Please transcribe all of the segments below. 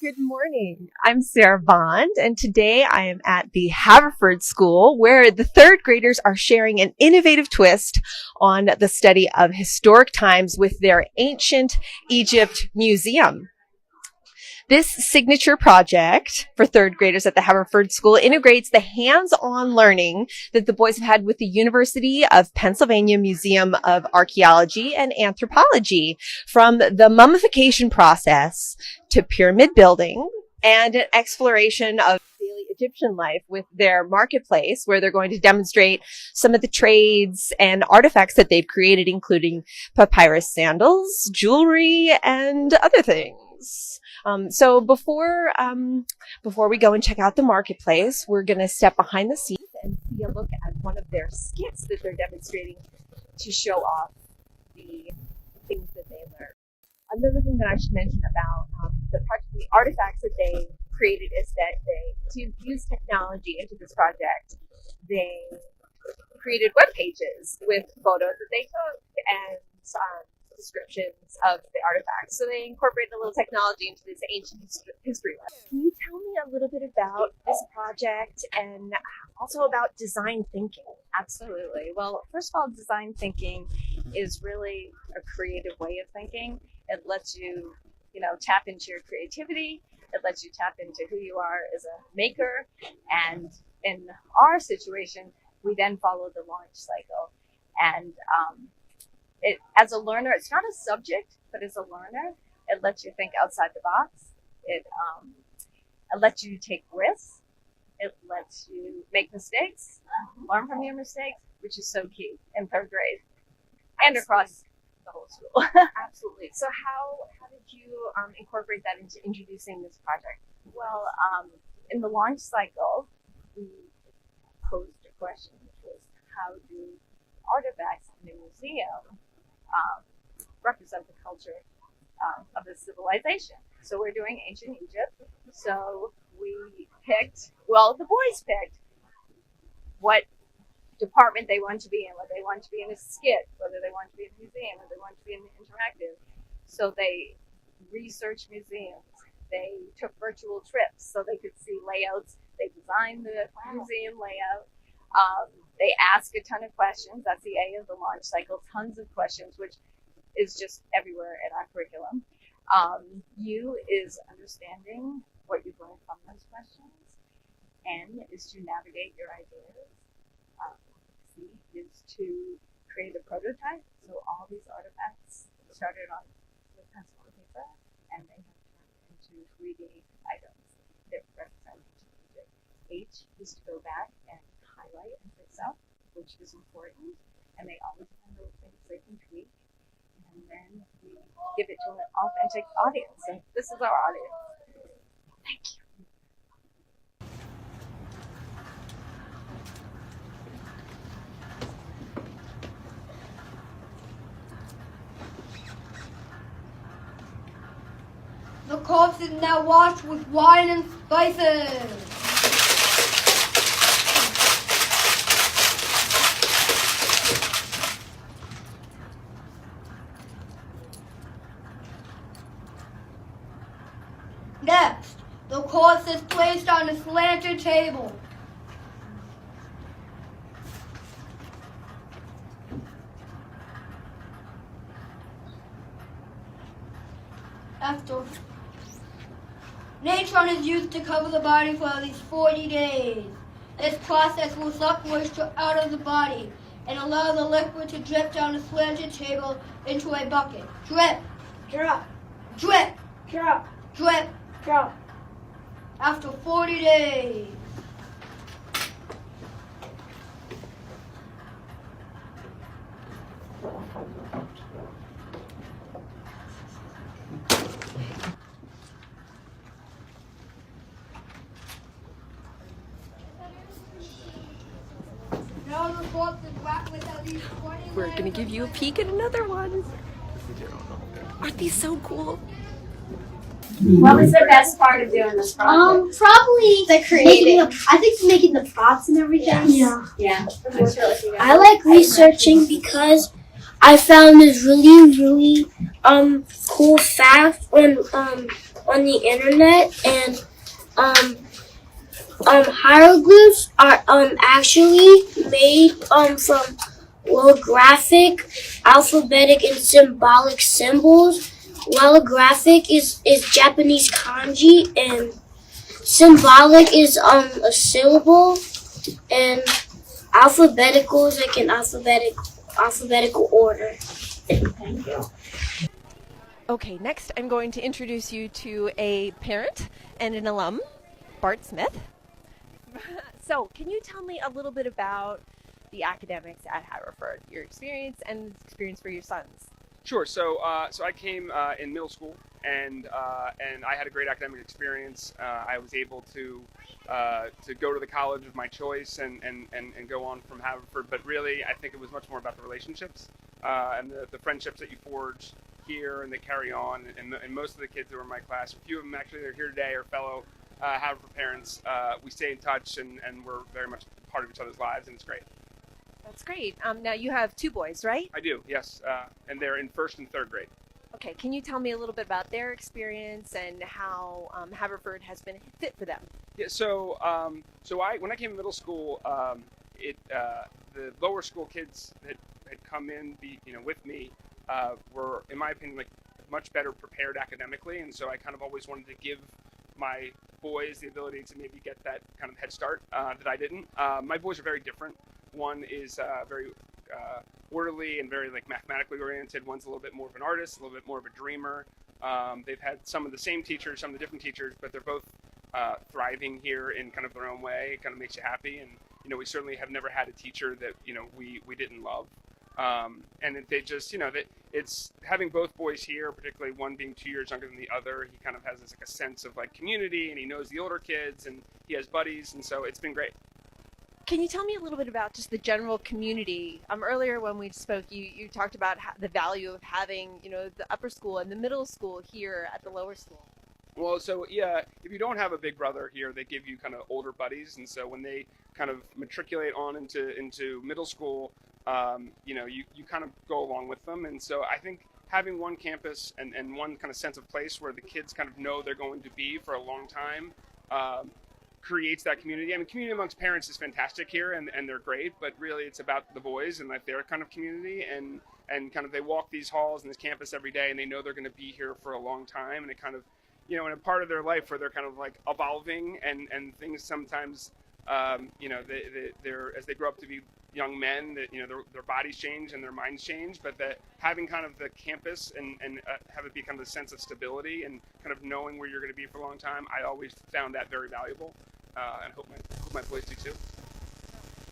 Good morning. I'm Sarah Bond, and today I am at the Haverford School, where the third graders are sharing an innovative twist on the study of historic times with their Ancient Egypt Museum. This signature project for third graders at the Haverford School integrates the hands-on learning that the boys have had with the University of Pennsylvania Museum of Archaeology and Anthropology, from the mummification process to pyramid building and an exploration of daily Egyptian life with their marketplace, where they're going to demonstrate some of the trades and artifacts that they've created, including papyrus sandals, jewelry, and other things. So before we go and check out the marketplace, we're going to step behind the scenes and see a look at one of their skits that they're demonstrating to show off the things that they learned. Another thing that I should mention about the artifacts that they created is that to use technology into this project, they created web pages with photos that they took and descriptions of the artifacts. So they incorporated a little technology into this ancient history lesson. Can you tell me a little bit about this project and also about design thinking? Absolutely. Well, first of all, design thinking is really a creative way of thinking. It lets you, tap into your creativity. It lets you tap into who you are as a maker. And in our situation, we then follow the launch cycle. And as a learner, it's not a subject, but as a learner, it lets you think outside the box. It lets you take risks. It lets you make mistakes, learn from your mistakes, which is so key in third grade and across the whole school. Absolutely. So how did you incorporate that into introducing this project? Well, in the launch cycle, we posed a question, which was, how do artifacts in a museum represent the culture of the civilization? So we're doing ancient Egypt. So the boys picked what department they want to be in, whether they want to be in a skit, whether they want to be in a museum, whether they want to be in the interactive. So they researched museums. They took virtual trips so they could see layouts. They designed the museum layout. They ask a ton of questions. That's the A of the launch cycle. Tons of questions, which is just everywhere in our curriculum. U is understanding what you've learned from those questions. N is to navigate your ideas. C is to create a prototype. So all these artifacts started on with pencil and paper, and they have turned into 3D items that represent Egypt. H is to go back and highlight and fix up, which is important, and they always have those things they can tweak, and then we give it to an authentic audience, and this is our audience. Thank you. The corpse is now washed with wine and spices. Next, the corpse is placed on a slanted table. After natron is used to cover the body for at least 40 days. This process will suck moisture out of the body and allow the liquid to drip down a slanted table into a bucket. Drip, drop, drip, drop, drip, drop. After 40 days. Now the corpse is wrapped with at least 20 We're going to give you a peek at another one. Aren't these so cool? What was the best part of doing this project? Probably The creating. I think making the props and everything. Yeah. That's really cool. I like researching because I found this really cool fact on on the internet, and hieroglyphs are actually made from logographic, alphabetic, and symbolic symbols. Logographic is Japanese kanji, and symbolic is a syllable, and alphabetical is like an alphabetical order. Thank you. Okay, next I'm going to introduce you to a parent and an alum, Bart Smith. So, can you tell me a little bit about the academics at Haverford, your experience and experience for your sons? Sure. So I came in middle school, and I had a great academic experience. I was able to go to the college of my choice and go on from Haverford. But really, I think it was much more about the relationships and the friendships that you forge here and that carry on. And most of the kids that were in my class, a few of them actually that are here today, are fellow Haverford parents. We stay in touch, and we're very much part of each other's lives, and it's great. That's great. Now you have two boys, right? I do, yes, and they're in first and third grade. Okay, can you tell me a little bit about their experience and how Haverford has been a fit for them? Yeah, so when I came to middle school, the lower school kids that had come in, with me, were, in my opinion, like much better prepared academically, and so I kind of always wanted to give my boys the ability to maybe get that kind of head start that I didn't. My boys are very different. One is very orderly and very like mathematically oriented. One's a little bit more of an artist, a little bit more of a dreamer. They've had some of the same teachers, some of the different teachers, but they're both thriving here in kind of their own way. It kind of makes you happy, and we certainly have never had a teacher that we didn't love. And they just, that it's having both boys here, particularly one being 2 years younger than the other. He kind of has this like a sense of like community, and he knows the older kids, and he has buddies, and so it's been great. Can you tell me a little bit about just the general community? Earlier when we spoke, you talked about the value of having, the upper school and the middle school here at the lower school. Well, so yeah, if you don't have a big brother here, they give you kind of older buddies, and so when they kind of matriculate on into middle school, you kind of go along with them, and so I think having one campus and one kind of sense of place where the kids kind of know they're going to be for a long time creates that community. I mean, community amongst parents is fantastic here, and they're great, but really it's about the boys and like their kind of community, and kind of they walk these halls and this campus every day, and they know they're going to be here for a long time, and it kind of, in a part of their life where they're kind of like evolving, and things sometimes, they're as they grow up to be young men, that their bodies change and their minds change, but that having kind of the campus and have it be kind of a sense of stability and kind of knowing where you're going to be for a long time, I always found that very valuable, and hope my boys do too.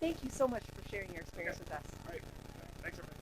Thank you so much for sharing your experience with us. All right. Thanks, everybody.